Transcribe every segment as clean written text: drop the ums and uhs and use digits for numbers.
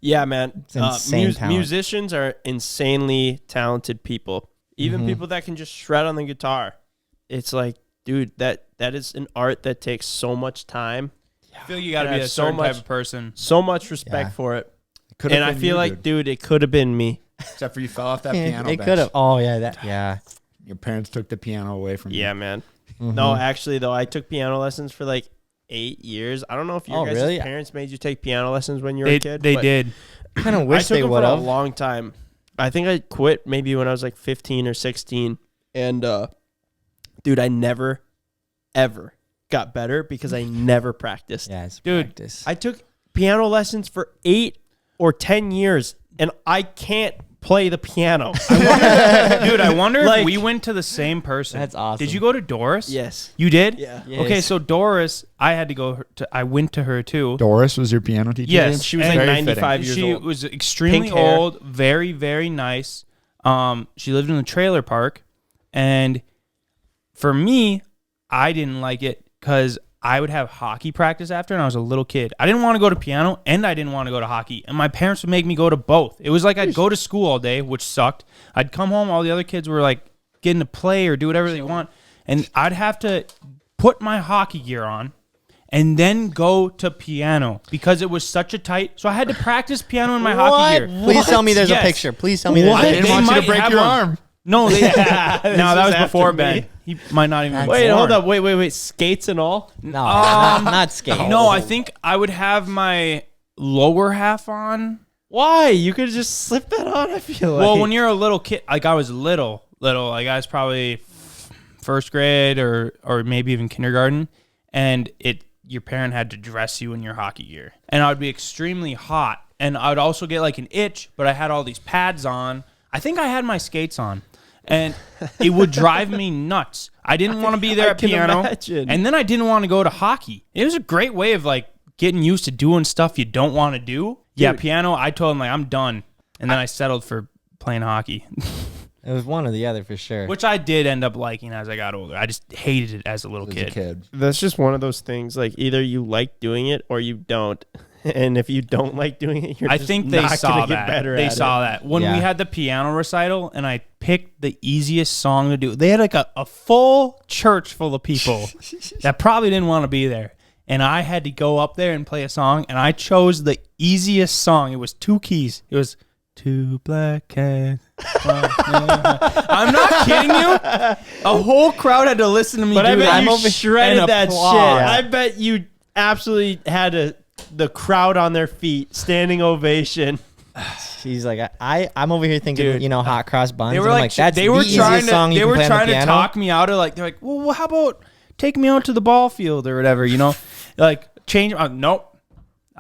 Yeah, man. It's insane talent. Musicians are insanely talented people. Even people that can just shred on the guitar. It's like, dude, that is an art that takes so much time. I feel you got to be a certain type of person. So much respect for it. And I feel like, dude, it could have been me. Except for you fell off that piano It bench. could have. Oh, yeah. Your parents took the piano away from you. Yeah, man. No, actually, though, I took piano lessons for like 8 years. I don't know if your guys' parents made you take piano lessons when you were a kid. They did. I kind of wish they would have. I took them for a long time. I think I quit maybe when I was like 15 or 16. And, dude, I never, ever got better because I never practiced. Yeah, it's Dude, practice. I took piano lessons for 8 or 10 years, and I can't play the piano. I wonder Like, if we went to the same person. That's awesome. Did you go to Doris? Yes. You did? Yeah. Yes. Okay, so Doris, I went to her too. Doris was your piano teacher? Yes. She was And like very 95 years She old. was extremely Pink hair. old, very, very nice. She lived in a trailer park, and for me, I didn't like it because I would have hockey practice after, and I was a little kid. I didn't want to go to piano, and I didn't want to go to hockey, and my parents would make me go to both. It was like I'd go to school all day, which sucked. I'd come home, all the other kids were like getting to play or do whatever they want, and I'd have to put my hockey gear on and then go to piano because it was such a tight. So I had to practice piano in my hockey gear. Please tell me there's Yes. a picture. Please tell me there's a I picture. didn't want you might to break have your one. arm. No, they, no, that was after before me. Ben. He might not even. That's- be Wait, hold born. up. Wait. Skates and all? No, not skate. No, I think I would have my lower half on. Why? You could just slip that on, I feel like. Well, when you're a little kid, like I was little, like I was probably first grade or maybe even kindergarten, and your parent had to dress you in your hockey gear, and I would be extremely hot, and I would also get like an itch, but I had all these pads on. I think I had my skates on, and it would drive me nuts. I didn't want to be there I at can piano, imagine. and then I didn't want to go to hockey. It was a great way of like getting used to doing stuff you don't want to do. Yeah, piano. I told him like I'm done, and then I settled for playing hockey. It was one or the other for sure. Which I did end up liking as I got older. I just hated it as a little kid. That's just one of those things. Like either you like doing it or you don't. And if you don't like doing it, you're I just think they not saw gonna get that. better They at saw it. that. When Yeah. we had the piano recital and I picked the easiest song to do, they had like a full church full of people that probably didn't want to be there. And I had to go up there and play a song, and I chose the easiest song. It was 2 keys. It was Two Black Cats. I'm not kidding you. A whole crowd had to listen to me But do I bet that. you shredded and that shit. applaud. I bet you absolutely had the crowd on their feet, standing ovation. She's like, I'm over here thinking, Dude, hot cross buns. They were and I'm like, that's they the were easiest trying to, song you they can were play on the trying to piano. talk me out of like, they're like, well, how about take me out to the ball field or whatever, like change. Nope.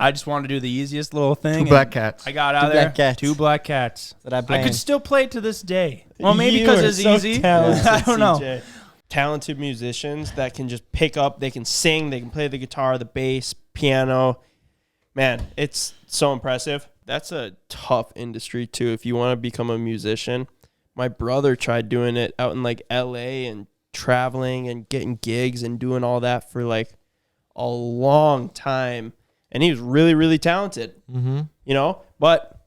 I just wanted to do the easiest little thing. Two black cats. I got out Two there. black cats. 2 black cats. That I I playing. could still play it to this day. Well, maybe You because are it's so easy. talented, I don't know. CJ. Talented musicians that can just pick up, they can sing, they can play the guitar, the bass, piano. Man, it's so impressive. That's a tough industry too. If you want to become a musician, my brother tried doing it out in like LA and traveling and getting gigs and doing all that for like a long time. And he was really, really talented, but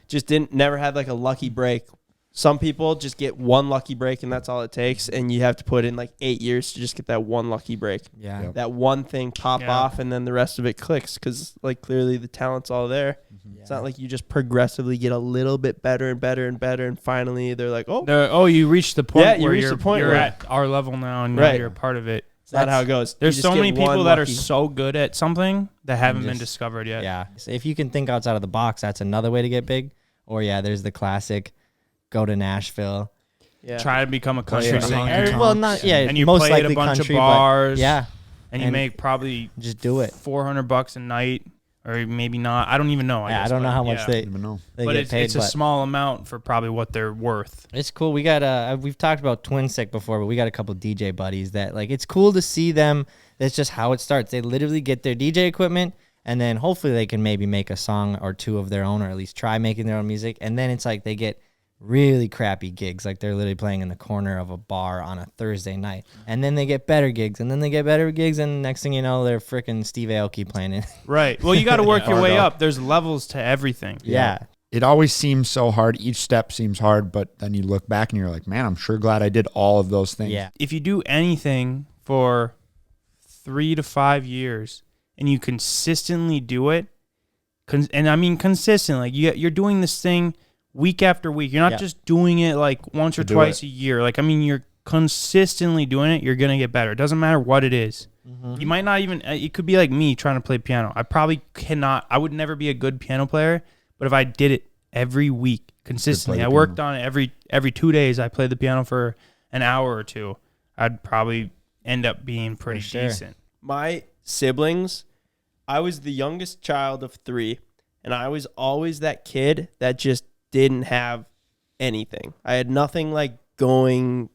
just never had like a lucky break. Some people just get one lucky break and that's all it takes. And you have to put in like 8 years to just get that one lucky break. Yeah. Yep. That one thing pop off and then the rest of it clicks because like clearly the talent's all there. It's not like you just progressively get a little bit better and better and better. And finally they're like, You reached the point Yeah, you where reached you're, the point you're where- at our level now and Right. you're a part of it. it's not how it goes. There's You so just many get one people that are lucky. so good at something that haven't been just- discovered yet. Yeah. So if you can think outside of the box, that's another way to get big. Or there's the classic, go to Nashville. Yeah. Try to become a country yeah. singer. Well, not And you most play at a likely bunch country, of but bars. yeah, And you And make probably just do it. $400 a night, or maybe not. I don't even know. I guess, don't know but how much yeah. they even know. But get paid. it's a small amount for probably what they're worth. It's cool. We got we've talked about Twin Sick before, but we got a couple DJ buddies that like it's cool to see them. That's just how it starts. They literally get their DJ equipment and then hopefully they can maybe make a song or two of their own or at least try making their own music. And then it's like they get really crappy gigs, like they're literally playing in the corner of a bar on a Thursday night, and then they get better gigs, and then they get better gigs, and next thing you know, they're freaking Steve Aoki playing it. Right. Well, you got to work your way Argo. up. There's levels to everything. Yeah. It always seems so hard. Each step seems hard, but then you look back and you're like, man, I'm sure glad I did all of those things. Yeah. If you do anything for 3 to 5 years and you consistently do it, and I mean consistent, like you're doing this thing week after week. You're not just doing it like once or twice a year. Like, I mean, you're consistently doing it. You're going to get better. It doesn't matter what it is. You might not even, it could be like me trying to play piano. I probably cannot, I would never be a good piano player, but if I did it every week consistently, I worked on it every 2 days, I played the piano for an hour or two, I'd probably end up being pretty decent. My siblings, I was the youngest child of 3, and I was always that kid that just didn't have anything. I had nothing like going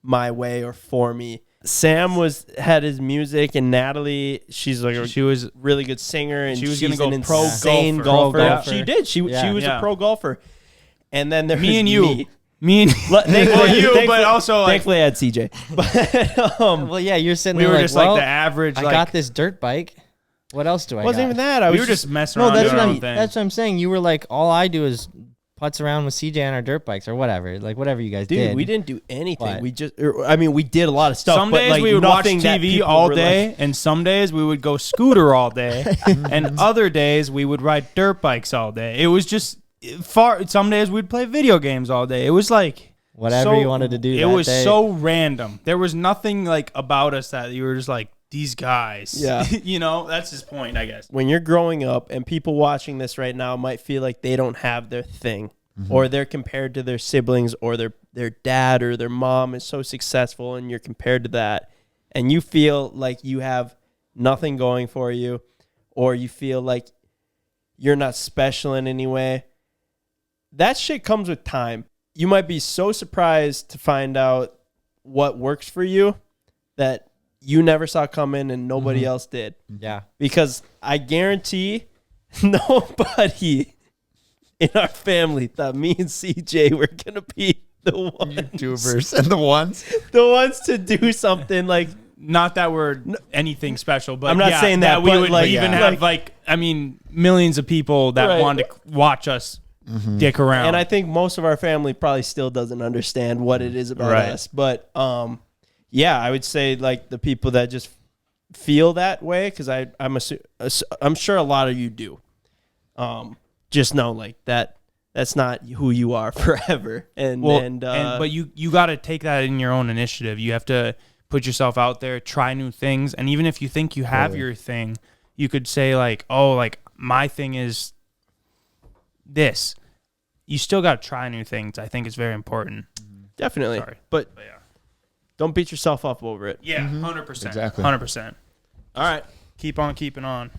my way or for me. Sam had his music, and Natalie, she was a really good singer, and she was she's gonna go an pro insane golfer. golfer. She did. She was a pro golfer. And then there me was and you. me. Me and Thankfully, but also like, thankfully I had CJ. But Well, yeah, you're sitting we there were like, just well, like the average. I like, got this dirt bike. What else do I wasn't got? even that. we were just messing No, around that's doing what our I'm. own thing. That's what I'm saying. You were like, all I do is putz around with CJ on our dirt bikes or whatever. Like whatever you guys did. Dude, we didn't do anything. But- We just, I mean, we did a lot of stuff. Some but days like we would watch nothing that TV people all were day, like- and some days we would go scooter all day, and other days we would ride dirt bikes all day. It was just some days we'd play video games all day. It was like Whatever you wanted to do It that was day. so random. There was nothing like about us that you were just like, these guys. Yeah. You know, that's his point, I guess. when you're growing up and people watching this right now might feel like they don't have their thing, or they're compared to their siblings, or their dad or their mom is so successful and you're compared to that, and you feel like you have nothing going for you, or you feel like you're not special in any way. That shit comes with time. You might be so surprised to find out what works for you that you never saw coming and nobody else did. Yeah. Because I guarantee nobody in our family thought me and CJ were going to be the ones, YouTubers and the ones. the ones to do something like, Not that we're anything special, but I'm not yeah, saying that, we but would like- even yeah. have like, I mean, millions of people that Right. wanted to watch us dick around. and I think most of our family probably still doesn't understand what it is about Right. us. But yeah, I would say like the people that just feel that way, because I'm sure a lot of you do. Just know like that's not who you are forever. But you got to take that in your own initiative. You have to put yourself out there, try new things, and even if you think you have your thing, you could say like, "Oh, like my thing is this." You still got to try new things. I think it's very important. definitely. Sorry. But But yeah, don't beat yourself up over it. yeah, 100%, Exactly. 100%. All right. Keep on keeping on.